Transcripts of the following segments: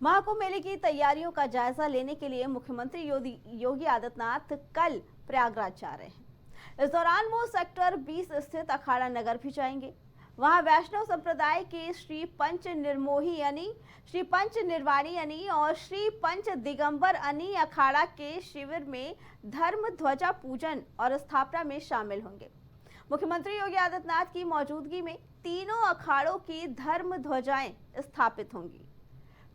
महाकुंभ मेले की तैयारियों का जायजा लेने के लिए मुख्यमंत्री योगी आदित्यनाथ कल प्रयागराज जा रहे हैं। इस दौरान वो सेक्टर 20 स्थित अखाड़ा नगर भी जाएंगे। वहां वैष्णव संप्रदाय के श्री पंच निर्मोही यानी श्री पंच निर्वाणी यानी और श्री पंच दिगंबर अनी अखाड़ा के शिविर में धर्म ध्वजा पूजन और स्थापना में शामिल होंगे। मुख्यमंत्री योगी आदित्यनाथ की मौजूदगी में तीनों अखाड़ों की धर्म ध्वजाएं स्थापित होंगी।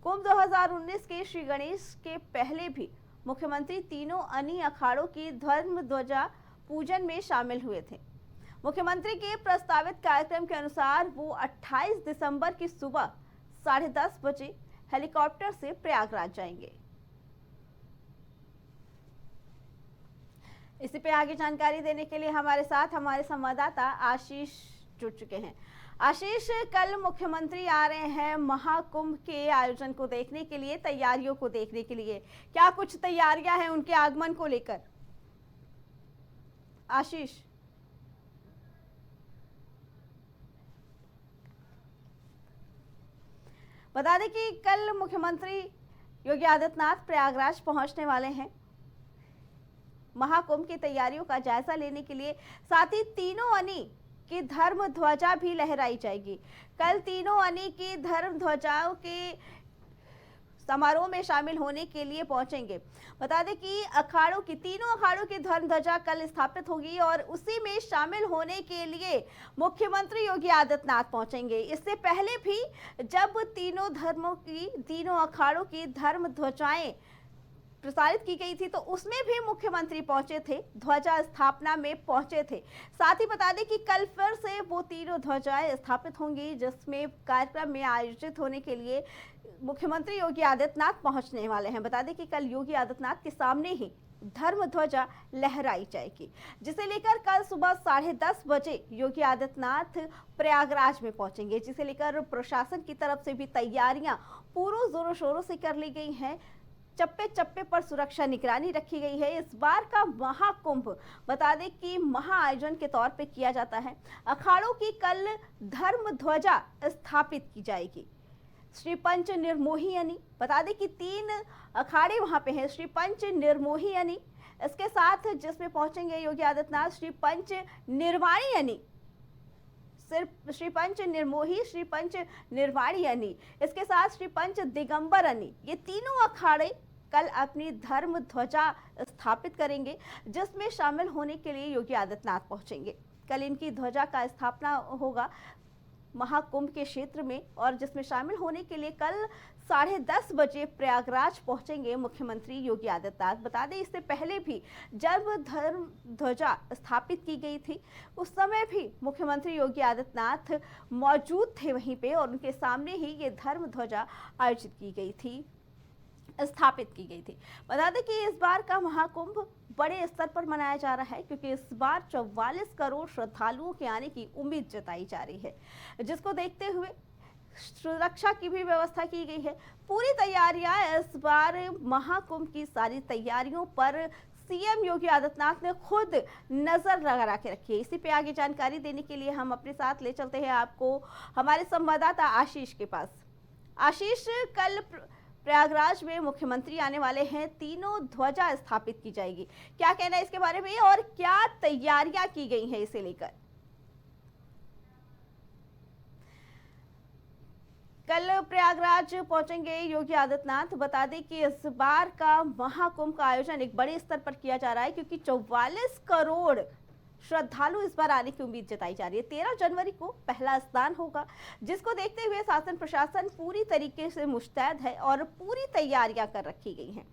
कुंभ 2019 के श्री गणेश के पहले भी मुख्यमंत्री तीनों अनी अखाड़ों की धर्म ध्वजा पूजन में शामिल हुए थे। मुख्यमंत्री के प्रस्तावित कार्यक्रम के अनुसार वो 28 दिसंबर की सुबह 10:30 बजे हेलीकॉप्टर से प्रयागराज जाएंगे। इसी पे आगे जानकारी देने के लिए हमारे साथ हमारे संवाददाता आशीष जुड़ चुके हैं। आशीष, कल मुख्यमंत्री आ रहे हैं महाकुंभ के आयोजन को देखने के लिए, तैयारियों को देखने के लिए, क्या कुछ तैयारियां हैं उनके आगमन को लेकर? आशीष। बता दें कि कल मुख्यमंत्री योगी आदित्यनाथ प्रयागराज पहुंचने वाले हैं महाकुंभ की तैयारियों का जायजा लेने के लिए। साथ ही तीनों अनी की धर्म ध्वजा भी लहराई जाएगी। कल तीनों अनी की धर्म ध्वजाओं के समारोह में शामिल होने के लिए पहुंचेंगे। बता दें कि तीनों अखाड़ों की धर्म ध्वजा कल स्थापित होगी और उसी में शामिल होने के लिए मुख्यमंत्री योगी आदित्यनाथ पहुंचेंगे। इससे पहले भी जब तीनों अखाड़ों की धर्म ध्वजाएं प्रसारित की गई थी तो उसमें भी मुख्यमंत्री पहुंचे थे, ध्वजा स्थापना में पहुंचे थे। साथ ही बता दें कि कल फिर से वो तीनों ध्वजाएं स्थापित होंगी, जिसमें कार्यक्रम में आयोजित होने के लिए मुख्यमंत्री योगी आदित्यनाथ पहुंचने वाले हैं। बता दें कि कल योगी आदित्यनाथ के सामने ही धर्म ध्वजा लहराई जाएगी, जिसे लेकर कल सुबह 10:30 बजे योगी आदित्यनाथ प्रयागराज में पहुंचेंगे, जिसे लेकर प्रशासन की तरफ से भी तैयारियां पूरे जोरों शोरों से कर ली गई हैं। चप्पे चप्पे पर सुरक्षा निगरानी रखी गई है। इस बार का महाकुंभ बता दें कि महाआयोजन के तौर पे किया जाता है। अखाड़ों की कल धर्म ध्वजा स्थापित की जाएगी। श्री पंच निर्मोही यानी बता दें कि 3 अखाड़े वहां पे हैं। श्री पंच निर्मोही यानी इसके साथ जिसमें पहुंचेंगे योगी आदित्यनाथ श्री पंच निर्वाणी यानी सिर्फ श्री पंच निर्मोही, श्री पंच निर्वाणी अनी, इसके साथ श्री पंच दिगंबर अनी, ये तीनों अखाड़े कल अपनी धर्म ध्वजा स्थापित करेंगे, जिसमें शामिल होने के लिए योगी आदित्यनाथ पहुंचेंगे। कल इनकी ध्वजा का स्थापना होगा महाकुंभ के क्षेत्र में और जिसमें शामिल होने के लिए कल 10:30 बजे प्रयागराज पहुंचेंगे मुख्यमंत्री योगी आदित्यनाथ। बता दें इससे पहले भी जब धर्म ध्वजा स्थापित की गई थी उस समय भी मुख्यमंत्री योगी आदित्यनाथ मौजूद थे वहीं पे और उनके सामने ही ये धर्म ध्वजा आयोजित की गई थी, स्थापित की गई थी। बता दें कि इस बार का महाकुंभ बड़े स्तर पर मनाया जा रहा है क्योंकि इस बार 44 करोड़ श्रद्धालुओं के आने की उम्मीद जताई जा रही है, जिसको देखते हुए सुरक्षा की भी व्यवस्था की गई है। पूरी तैयारियां इस बार महाकुंभ की सारी तैयारियों पर सीएम योगी आदित्यनाथ ने खुद नजर लगा के रखी है। इसी पे आगे जानकारी देने के लिए हम अपने साथ ले चलते हैं आपको हमारे संवाददाता आशीष के पास। आशीष, कल प्रयागराज में मुख्यमंत्री आने वाले हैं, तीनों ध्वजा स्थापित की जाएगी, क्या कहना है इसके बारे में और क्या तैयारियां की गई हैं इसे लेकर? कल प्रयागराज पहुंचेंगे योगी आदित्यनाथ। बता दें कि इस बार का महाकुंभ का आयोजन एक बड़े स्तर पर किया जा रहा है क्योंकि 44 करोड़ श्रद्धालु इस बार आने की उम्मीद जताई जा रही है। 13 जनवरी को पहला स्नान होगा, जिसको देखते हुए शासन प्रशासन पूरी तरीके से मुस्तैद है और पूरी तैयारियां कर रखी गई हैं।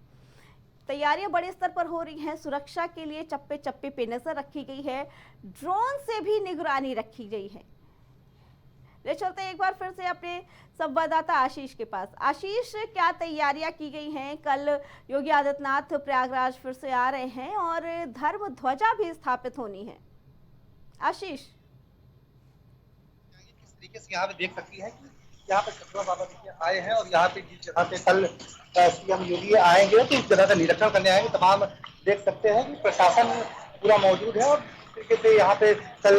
तैयारियां बड़े स्तर पर हो रही हैं। सुरक्षा के लिए चप्पे चप्पे पे नजर रखी गई है, ड्रोन से भी निगरानी रखी गई है। ले चलते हैं एक बार फिर से अपने संवाददाता आशीष के पास। आशीष, क्या तैयारियां की गई हैं? कल योगी आदित्यनाथ प्रयागराज फिर से आ रहे हैं और धर्म ध्वजा भी स्थापित होनी है। आशीष, किस तरीके से यहाँ पे देख सकती है कि यहाँ पे चंद्रमा बाबा जी आए हैं और यहाँ पे जिस जगह पे कल सीएम योगी आएंगे तो इस जगह का निरीक्षण करने आएंगे। तमाम देख सकते हैं कि प्रशासन पूरा मौजूद है और इस तरीके से यहाँ पे कल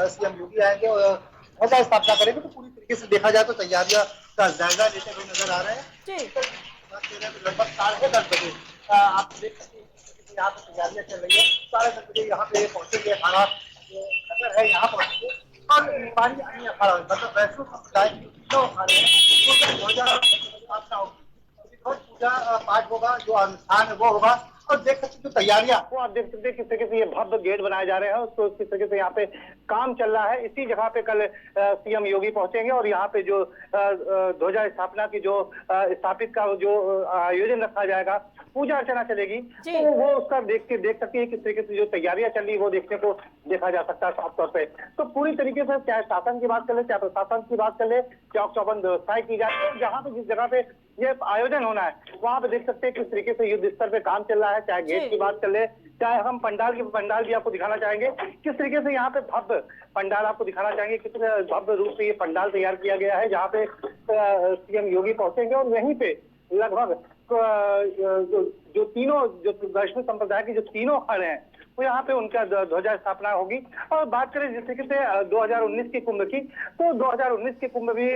सीएम योगी आएंगे और ध्वजा स्थापना करेंगे। तो पूरी तरीके से देखा जाए तो तैयारियां का जायजा लेते हुए नजर आ रहे हैं। लगभग 10:30 बजे आप देख सकते हैं कि यहाँ पे तैयारियां चल रही है। 10:30 बजे यहाँ पे पहुंचेंगे, अखाड़ा जो नगर है यहाँ पहुंचेंगे और नेपाली अन्य अखाड़ा मतलब वैष्णव संप्रदाय की जो तीनों अखाड़े हैं उनका ध्वजा स्थापना होगी, ध्वज पूजा पाठ होगा, जो अनुष्ठान है वो होगा। और देख सकते हैं जो तैयारियां वो आप देख सकते हैं किस तरीके से ये भव्य गेट बनाए जा रहे हैं, उसको किस तरीके से यहाँ पे काम चल रहा है। इसी जगह पे कल सीएम योगी पहुंचेंगे और यहाँ पे जो ध्वजा स्थापना की जो स्थापित का जो आयोजन रखा जाएगा, पूजा अर्चना चलेगी, तो वो उसका देख सकती है किस तरीके से जो तैयारियां चल रही है वो देखा जा सकता है साफ तौर पे। तो पूरी तरीके से चाहे शासन की बात कर ले, चाहे प्रशासन की बात कर ले, चौक चौबंद व्यवस्थाएं की जाती है। जहाँ पे जिस जगह पे ये आयोजन होना है वहां पे देख सकते हैं किस तरीके से युद्ध स्तर पे काम चल रहा है। चाहे गेट की बात कर ले, चाहे हम पंडाल भी आपको दिखाना चाहेंगे किस तरीके से यहाँ पे भव्य पंडाल आपको दिखाना चाहेंगे, कितने भव्य रूप से ये पंडाल तैयार किया गया है। जहाँ पे सीएम योगी पहुंचेंगे और यहीं पे लगभग जो तीनों जो वैष्णव संप्रदाय के जो तीनों अखाड़े हैं वो यहाँ पे उनका ध्वजा स्थापना होगी। और बात करें जिस तरीके से 2019 के कुंभ की, तो 2019 के कुंभ भी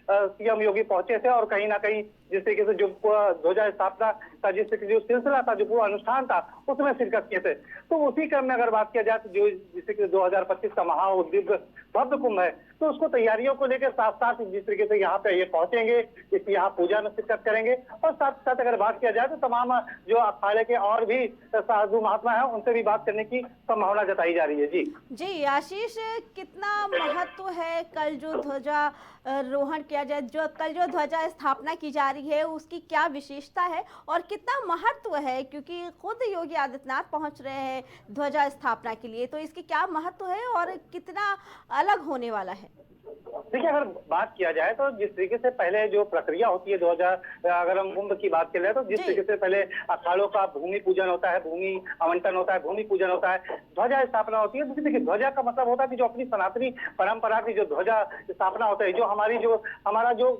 सीएम योगी पहुंचे थे और कहीं ना कहीं जिस तरीके से जो ध्वजा स्थापना का जिस तरीके जो सिलसिला था, जो पूरा अनुष्ठान था, उसमें शिरकत किए थे। तो उसी क्रम में अगर बात किया जाए तो जो जिस तरीके से 2025 का महाउद्दिव्य भव्य कुंभ है, तो उसको तैयारियों को लेकर साथ साथ जिस तरीके से यहाँ पे ये पहुंचेंगे, इस यहाँ पूजा में शिरकत करेंगे और साथ साथ अगर बात किया जाए तो तमाम जो अखाड़े के और भी साधु महात्मा है उनसे भी बात करने की संभावना जताई जा रही है। जी आशीष, कितना महत्व है कल जो ध्वजा रोहण किया जाए, जो कल जो ध्वजा स्थापना की जा रही है उसकी क्या विशेषता है और कितना महत्व है, क्योंकि खुद योगी आदित्यनाथ पहुंच रहे हैं ध्वजा स्थापना के लिए, तो इसकी क्या महत्व है और कितना अलग होने वाला है? देखिए, अगर बात किया जाए तो जिस तरीके से पहले जो प्रक्रिया होती है अगर हम कुंभ की बात करें तो जिस तरीके से पहले अखाड़ों का भूमि पूजन होता है, भूमि आवंटन होता है, भूमि पूजन होता है, ध्वजा स्थापना होती है। देखिए, ध्वजा का मतलब होता है कि जो अपनी सनातनी परंपरा की जो ध्वजा स्थापना होता है, जो हमारा जो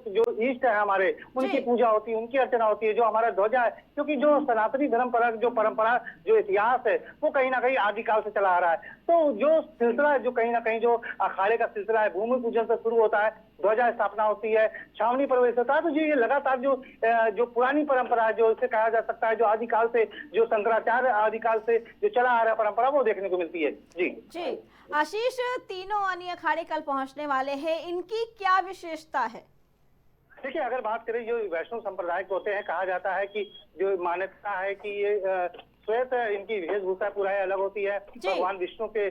इष्ट है हमारे, उनकी पूजा होती है, उनकी अर्चना होती है, जो हमारा ध्वजा है, क्योंकि जो सनातनी परंपरा जो इतिहास है वो कहीं ना कहीं आदिकाल से चला आ रहा है। तो जो सिलसिला है, जो कहीं ना कहीं जो अखाड़े का सिलसिला है, भूमि पूजन से शुरू होता है, ध्वजा स्थापना होती है, छावनी प्रवेश होता है। तो ये लगातार जो पुरानी परंपरा है, जो इसे कहा जा सकता है जो आदिकाल से जो शंकराचार्य आदिकाल से जो चला आ रहा है परंपरा, वो देखने को मिलती है। जी आशीष, तीनों अन्य अखाड़े कल पहुंचने वाले हैं, इनकी क्या विशेषता है? देखिए, अगर बात करें जो वैष्णव संप्रदाय के होते हैं, कहा जाता है कि जो मान्यता है कि ये श्वेत इनकी वेशभूषा पूरा अलग होती है, भगवान विष्णु के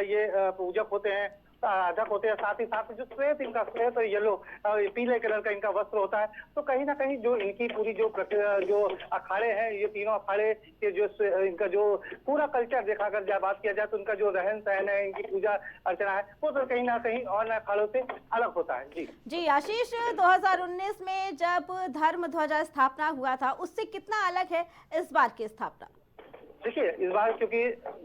ये पूजक होते हैं, आराधक होते हैं। साथ ही साथ जो श्वेत येलो पीले कलर का इनका वस्त्र होता है। तो कहीं ना कहीं जो इनकी पूरी जो अखाड़े हैं, ये तीनों अखाड़े के जो इनका जो पूरा कल्चर देखा अगर बात किया जाए तो उनका जो रहन सहन है, इनकी पूजा अर्चना है, वो तो कहीं ना कहीं और अखाड़ों से अलग होता है। जी आशीष, 2019 में जब धर्म ध्वजा स्थापना हुआ था, उससे कितना अलग है इस बार की स्थापना? देखिए, इस बार क्योंकि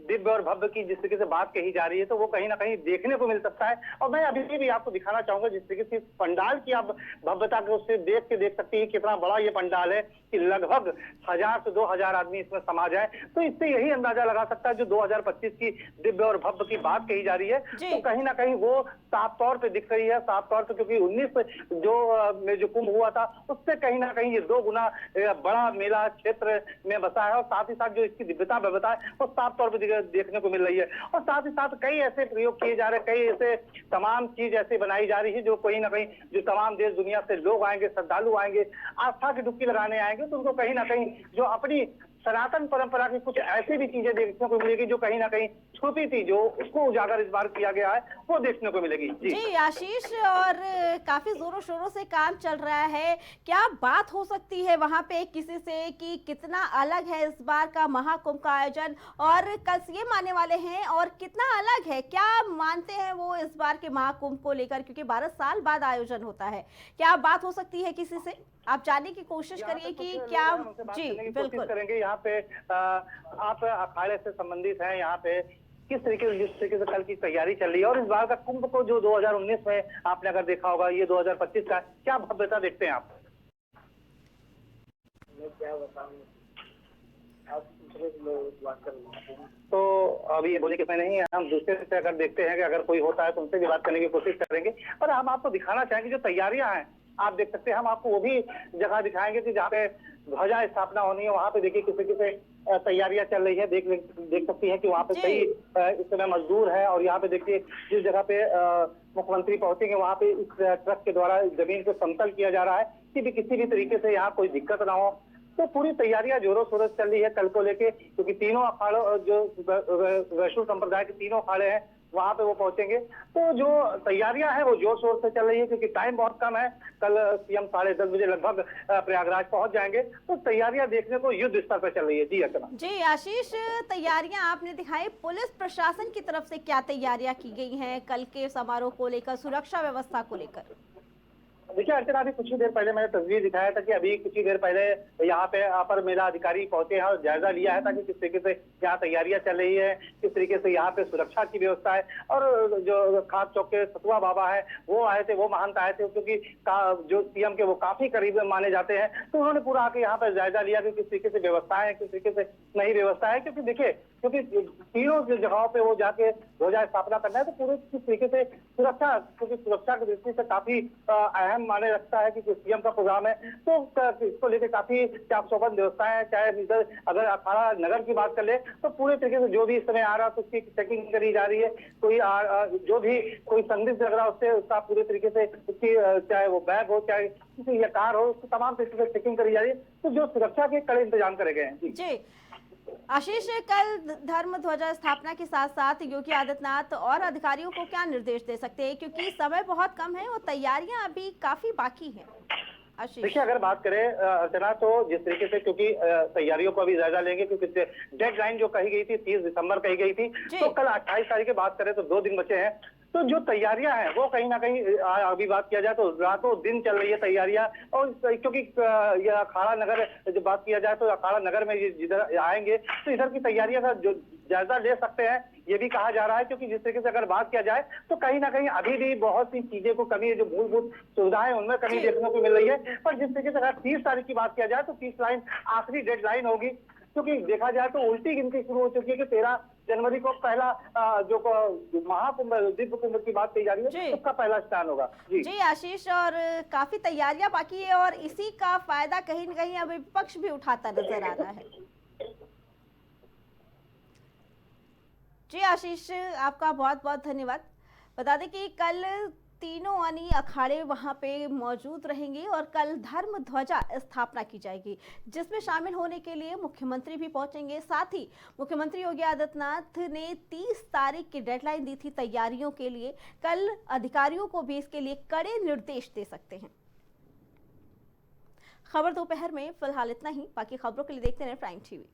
दिव्य और भव्य की जिस तरीके से बात कही जा रही है, तो वो कहीं ना कहीं देखने को मिल सकता है। और मैं अभी भी आपको दिखाना चाहूंगा जिस तरीके से पंडाल की आप भव्यता को उससे देख सकती है कितना बड़ा ये पंडाल है, कि लगभग 1000 से 2000 आदमी इसमें समा जाए। तो इससे यही अंदाजा लगा सकता है जो 2025 की दिव्य और भव्य की बात कही जा रही है, तो कहीं ना कहीं वो साफ तौर पे दिख रही है, साफ तौर पे, क्योंकि 19 में जो कुंभ हुआ था उससे कहीं ना कहीं ये 2 गुना बड़ा मेला क्षेत्र में बसा है। और साथ ही साथ जो इसकी भव्यता है वो साफ तौर पर देखने को मिल रही है। और साथ ही साथ कई ऐसे प्रयोग किए जा रहे हैं, कई ऐसे तमाम चीज ऐसे बनाई जा रही है जो कहीं ना कहीं जो तमाम देश दुनिया से लोग आएंगे, श्रद्धालु आएंगे, आस्था की डुबकी लगाने आएंगे, तो उनको कहीं ना कहीं जो अपनी सनातन परंपरा की कुछ ऐसी भी चीजें देखने को मिलेगी जो कहीं ना कहीं छुपी थी, जो उसको उजागर इस बार किया गया है, वो देखने को मिलेगी। जी आशीष, और काफी जोरों शोरों से काम चल रहा है, क्या बात हो सकती है वहां पे किसी से कि कितना अलग है इस बार का महाकुंभ का आयोजन, और कल सीएम आने वाले हैं और कितना अलग है, क्या मानते हैं वो इस बार के महाकुंभ को लेकर, क्योंकि 12 साल बाद आयोजन होता है, क्या बात हो सकती है किसी से? आप जानने की कोशिश करिए कि क्या। जी बिल्कुल करेंगे। यहाँ पे आप अखाड़े से संबंधित हैं, यहाँ पे जिस तरीके से कल की तैयारी चल रही है, और इस बार का कुंभ को जो 2019 में आपने अगर देखा होगा, ये 2025 का क्या भव्यता देखते हैं आप? मैं क्या बताऊं, आप तो अभी ये बोलने के नहीं है, हम दूसरे से अगर देखते हैं कि अगर कोई होता है तो उनसे भी बात करने की कोशिश करेंगे। और हम आपको दिखाना चाहेंगे जो तैयारियां हैं, आप देख सकते हैं, हम आपको वो भी जगह दिखाएंगे कि जहाँ पे ध्वजा स्थापना होनी है, वहाँ पे देखिए किस तरीके से तैयारियां चल रही है। देख सकती हैं कि वहाँ पे जी। कई इस समय मजदूर है, और यहाँ पे देखिए जिस जगह पे मुख्यमंत्री पहुंचेंगे वहाँ पे इस ट्रक के द्वारा जमीन को समतल किया जा रहा है कि किसी भी तरीके से यहाँ कोई दिक्कत ना हो। तो पूरी तैयारियां जोरों शोरों से चल रही है कल को लेके, क्योंकि तीनों अखाड़ों जो वैष्णव संप्रदाय के तीनों अखाड़े हैं वहां पे वो पहुंचेंगे। तो जो तैयारियां हैं वो जोर शोर से चल रही है, क्योंकि टाइम बहुत कम है। कल सीएम 10:30 बजे लगभग प्रयागराज पहुंच जाएंगे। तो तैयारियां देखने को युद्ध स्तर पर चल रही है। जी अर्चना। जी आशीष, तैयारियां आपने दिखाई, पुलिस प्रशासन की तरफ से क्या तैयारियां की गई हैं कल के समारोह को लेकर, सुरक्षा व्यवस्था को लेकर? देखिए अर्चना, अभी कुछ ही देर पहले मैंने तस्वीर दिखाया था कि अभी कुछ ही देर पहले यहाँ पे अपर मेला अधिकारी पहुंचे हैं और जायजा लिया है ताकि किस तरीके से यहाँ तैयारियां चल रही है, किस तरीके से यहाँ पे सुरक्षा की व्यवस्था है। और जो खास चौक के सतुआ बाबा है वो आए थे, वो महंत आए थे, क्योंकि जो सीएम के वो काफी करीब माने जाते हैं। तो उन्होंने पूरा आके यहाँ पे जायजा लिया कि किस तरीके से व्यवस्था है, किस तरीके से नहीं व्यवस्था है। क्योंकि देखिए, क्योंकि तीनों जगहों पे वो जाके ध्वजा स्थापना करना है, तो पूरे किस तरीके से सुरक्षा, क्योंकि सुरक्षा की दृष्टि से काफी अहम माने रखता है कि सीएम का प्रोग्राम है। तो इसको लेकर काफी चाक चौबंद व्यवस्थाएं हैं। चाहे इधर अगर अखाड़ा नगर की बात कर ले तो पूरे तरीके से जो भी इस समय आ रहा है तो उसकी चेकिंग करी जा रही है। कोई जो भी कोई संदिग्ध लग रहा है उससे उसका पूरे तरीके से उसकी चाहे वो बैग हो चाहे किसी या कार हो, उसकी तमाम तरीके से चेकिंग करी जा रही है। तो जो सुरक्षा के कड़े इंतजाम करे गए हैं। जी आशीष, कल धर्म ध्वजा स्थापना के साथ साथ योगी आदित्यनाथ और अधिकारियों को क्या निर्देश दे सकते हैं, क्योंकि समय बहुत कम है और तैयारियां अभी काफी बाकी हैं? आशीष देखिए, अगर बात करें अर्चना, तो जिस तरीके से, क्योंकि तैयारियों को अभी जायजा लेंगे, क्योंकि डेडलाइन जो कही गई थी 30 दिसंबर कही गई थी, तो कल 28 तारीख की बात करें तो 2 दिन बचे हैं। तो जो तैयारियां हैं वो कहीं ना कहीं अभी बात किया जाए तो रातों दिन चल रही है तैयारियां। और क्योंकि यह अखाड़ा नगर जब बात किया जाए तो अखाड़ा नगर में जिधर आएंगे तो इधर की तैयारियां का जो जायजा ले सकते हैं, ये भी कहा जा रहा है। क्योंकि जिस तरीके से अगर बात किया जाए तो कहीं ना कहीं अभी भी बहुत सी चीजें को कमी है, जो मूलभूत सुविधाएं उनमें कमी देखने को मिल रही है। पर जिस तरीके से अगर 30 तारीख की बात किया जाए तो 30 लाइन आखिरी डेडलाइन होगी, क्योंकि देखा जाए तो उल्टी गिनती शुरू हो चुकी है कि 13 जनवरी को पहला जो महाकुंभ दिव्य कुंभ की बात की जा रही है उसका पहला स्नान होगा। जी आशीष, और काफी तैयारियां बाकी है और इसी का फायदा कहीं न कहीं अब विपक्ष भी उठाता नजर आ रहा है। जी आशीष, आपका बहुत बहुत धन्यवाद। बता दें कि कल तीनों यानी अखाड़े वहां पे मौजूद रहेंगे और कल धर्म ध्वजा स्थापना की जाएगी, जिसमें शामिल होने के लिए मुख्यमंत्री भी पहुंचेंगे। साथ ही मुख्यमंत्री योगी आदित्यनाथ ने 30 तारीख की डेडलाइन दी थी तैयारियों के लिए। कल अधिकारियों को भी इसके लिए कड़े निर्देश दे सकते हैं। खबर दोपहर में फिलहाल इतना ही। बाकी खबरों के लिए देखते रहें प्राइम टीवी।